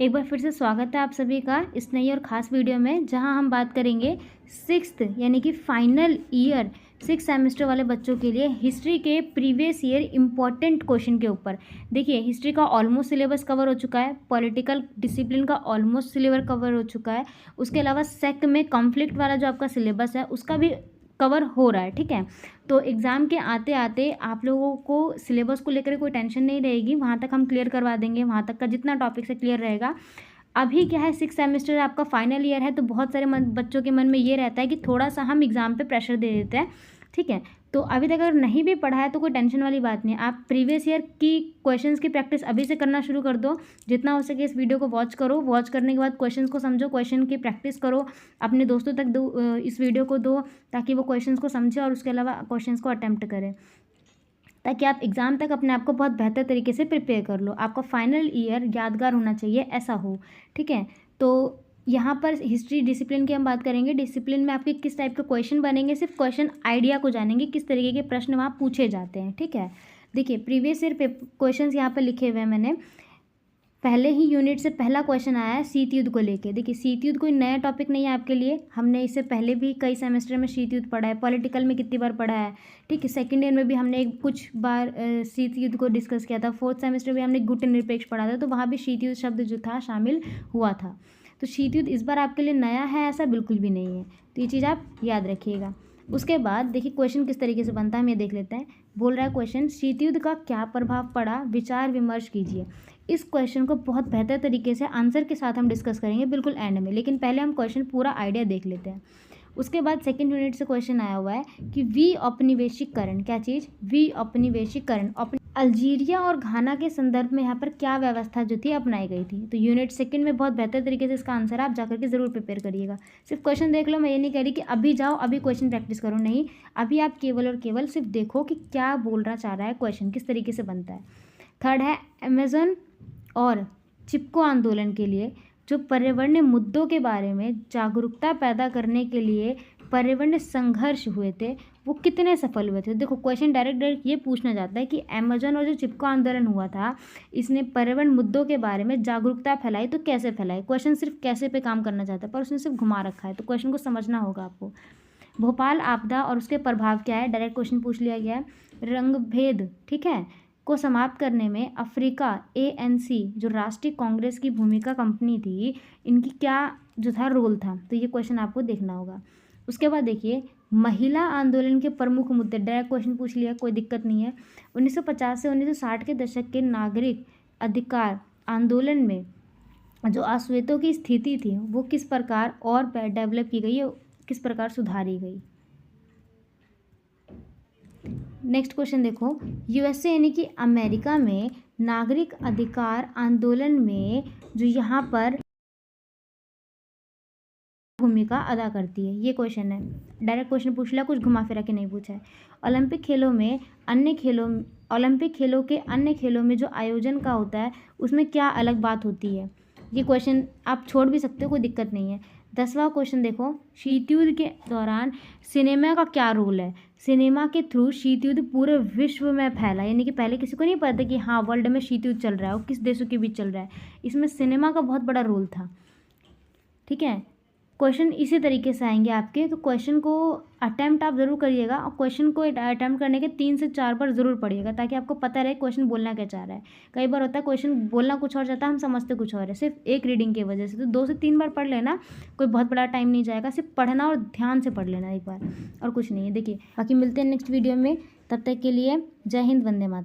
एक बार फिर से स्वागत है आप सभी का इस नई और ख़ास वीडियो में, जहां हम बात करेंगे सिक्स्थ यानी कि फाइनल ईयर 6 सेमेस्टर वाले बच्चों के लिए हिस्ट्री के प्रीवियस ईयर इम्पॉर्टेंट क्वेश्चन के ऊपर। देखिए, हिस्ट्री का ऑलमोस्ट सिलेबस कवर हो चुका है, पॉलिटिकल डिसिप्लिन का ऑलमोस्ट सिलेबस कवर हो चुका है, उसके अलावा सेक में कॉन्फ्लिक्ट वाला जो आपका सिलेबस है उसका भी कवर हो रहा है। ठीक है, तो एग्ज़ाम के आते आते आप लोगों को सिलेबस को लेकर कोई टेंशन नहीं रहेगी, वहाँ तक हम क्लियर करवा देंगे, वहाँ तक का जितना टॉपिक से क्लियर रहेगा। अभी क्या है, 6 सेमेस्टर आपका फाइनल ईयर है, तो बहुत सारे बच्चों के मन में ये रहता है कि थोड़ा सा हम एग्ज़ाम पे प्रेशर दे देते हैं। ठीक है, तो अभी तक अगर नहीं भी पढ़ा है तो कोई टेंशन वाली बात नहीं है। आप प्रीवियस ईयर की क्वेश्चंस की प्रैक्टिस अभी से करना शुरू कर दो। जितना हो सके इस वीडियो को वॉच करो, वॉच करने के बाद क्वेश्चंस को समझो, क्वेश्चन की प्रैक्टिस करो, अपने दोस्तों तक दो, इस वीडियो को दो, ताकि वो क्वेश्चंस को समझे और उसके अलावा क्वेश्चंस को अटैम्प्ट करें, ताकि आप एग्ज़ाम तक अपने आप को बहुत बेहतर तरीके से प्रिपेयर कर लो। आपका फाइनल ईयर यादगार होना चाहिए, ऐसा हो। ठीक है, तो यहाँ पर हिस्ट्री डिसिप्लिन की हम बात करेंगे। डिसिप्लिन में आपके किस टाइप के क्वेश्चन बनेंगे, सिर्फ क्वेश्चन आइडिया को जानेंगे, किस तरीके के प्रश्न वहाँ पूछे जाते हैं। ठीक है, देखिए प्रीवियस ईयर क्वेश्चन यहाँ पर लिखे हुए हैं मैंने। पहले ही यूनिट से पहला क्वेश्चन आया है शीत युद्ध को लेके। देखिए, शीत युद्ध कोई नया टॉपिक नहीं है आपके लिए, हमने इससे पहले भी कई सेमेस्टर में शीत युद्ध पढ़ा है, पॉलिटिकल में कितनी बार पढ़ा है। ठीक है, सेकंड ईयर में भी हमने कुछ बार शीत युद्ध को डिस्कस किया था, फोर्थ सेमेस्टर में हमने गुट निरपेक्ष पढ़ा था, तो वहाँ भी शीत युद्ध शब्द जो था शामिल हुआ था। तो शीत युद्ध इस बार आपके लिए नया है ऐसा बिल्कुल भी नहीं है, तो ये चीज़ आप याद रखिएगा। उसके बाद देखिए क्वेश्चन किस तरीके से बनता है हम ये देख लेते हैं। बोल रहा है क्वेश्चन, शीत युद्ध का क्या प्रभाव पड़ा, विचार विमर्श कीजिए। इस क्वेश्चन को बहुत बेहतर तरीके से आंसर के साथ हम डिस्कस करेंगे बिल्कुल एंड में, लेकिन पहले हम क्वेश्चन पूरा आइडिया देख लेते हैं। उसके बाद सेकंड यूनिट से क्वेश्चन आया हुआ है कि वी औपनिवेशिकरण, क्या चीज़, वी औपनिवेशिकरण, अल्जीरिया और घाना के संदर्भ में यहाँ पर क्या व्यवस्था जो थी अपनाई गई थी। तो यूनिट सेकंड में बहुत बेहतर तरीके से इसका आंसर आप जाकर के ज़रूर प्रिपेयर करिएगा। सिर्फ क्वेश्चन देख लो, मैं ये नहीं कह रही कि अभी जाओ अभी क्वेश्चन प्रैक्टिस करो, नहीं, अभी आप केवल और केवल सिर्फ देखो कि क्या बोलना चाह रहा है क्वेश्चन, किस तरीके से बनता है। थर्ड है, अमेज़न और चिपको आंदोलन के लिए जो पर्यावरणीय मुद्दों के बारे में जागरूकता पैदा करने के लिए पर्यावरणीय संघर्ष हुए थे, वो कितने सफल हुए थे। देखो क्वेश्चन डायरेक्ट ये पूछना चाहता है कि अमेज़न और जो चिपको आंदोलन हुआ था, इसने पर्यावरण मुद्दों के बारे में जागरूकता फैलाई, तो कैसे फैलाई। क्वेश्चन सिर्फ कैसे पे काम करना चाहता है, पर उसने सिर्फ घुमा रखा है, तो क्वेश्चन को समझना होगा आपको। भोपाल आपदा और उसके प्रभाव क्या है, डायरेक्ट क्वेश्चन पूछ लिया गया है। रंगभेद, ठीक है, को समाप्त करने में अफ्रीका ANC जो राष्ट्रीय कांग्रेस की भूमिका कंपनी थी, इनकी क्या जो था रोल था, तो ये क्वेश्चन आपको देखना होगा। उसके बाद देखिए, महिला आंदोलन के प्रमुख मुद्दे, डायरेक्ट क्वेश्चन पूछ लिया, कोई दिक्कत नहीं है। 1950 से 1960 के दशक के नागरिक अधिकार आंदोलन में जो अश्वेतों की स्थिति थी वो किस प्रकार और डेवलप की गई, किस प्रकार सुधारी गई। नेक्स्ट क्वेश्चन देखो, USA यानी कि अमेरिका में नागरिक अधिकार आंदोलन में जो यहाँ पर भूमिका अदा करती है, ये क्वेश्चन है। डायरेक्ट क्वेश्चन पूछ लिया, कुछ घुमा फिरा के नहीं पूछा है। ओलंपिक खेलों के अन्य खेलों में जो आयोजन का होता है उसमें क्या अलग बात होती है, ये क्वेश्चन आप छोड़ भी सकते हो, कोई दिक्कत नहीं है। 10वां क्वेश्चन देखो, शीत युद्ध के दौरान सिनेमा का क्या रोल है। सिनेमा के थ्रू शीत युद्ध पूरे विश्व में फैला, यानी कि पहले किसी को नहीं पता था कि हाँ वर्ल्ड में शीत युद्ध चल रहा है और किस देशों के बीच चल रहा है, इसमें सिनेमा का बहुत बड़ा रोल था। ठीक है, क्वेश्चन इसी तरीके से आएंगे आपके, तो क्वेश्चन को अटैम्प्ट आप ज़रूर करिएगा और क्वेश्चन को अटैम्प्ट करने के 3 से 4 बार ज़रूर पढ़िएगा, ताकि आपको पता रहे क्वेश्चन बोलना क्या चाह रहा है। कई बार होता है क्वेश्चन बोलना कुछ और चाहता है, हम समझते कुछ और है, सिर्फ एक रीडिंग की वजह से। तो 2 से 3 बार पढ़ लेना, कोई बहुत बड़ा टाइम नहीं जाएगा, सिर्फ पढ़ना और ध्यान से पढ़ लेना एक बार, और कुछ नहीं है। देखिए बाकी मिलते हैं नेक्स्ट वीडियो में, तब तक के लिए जय हिंद, वंदे मातरम।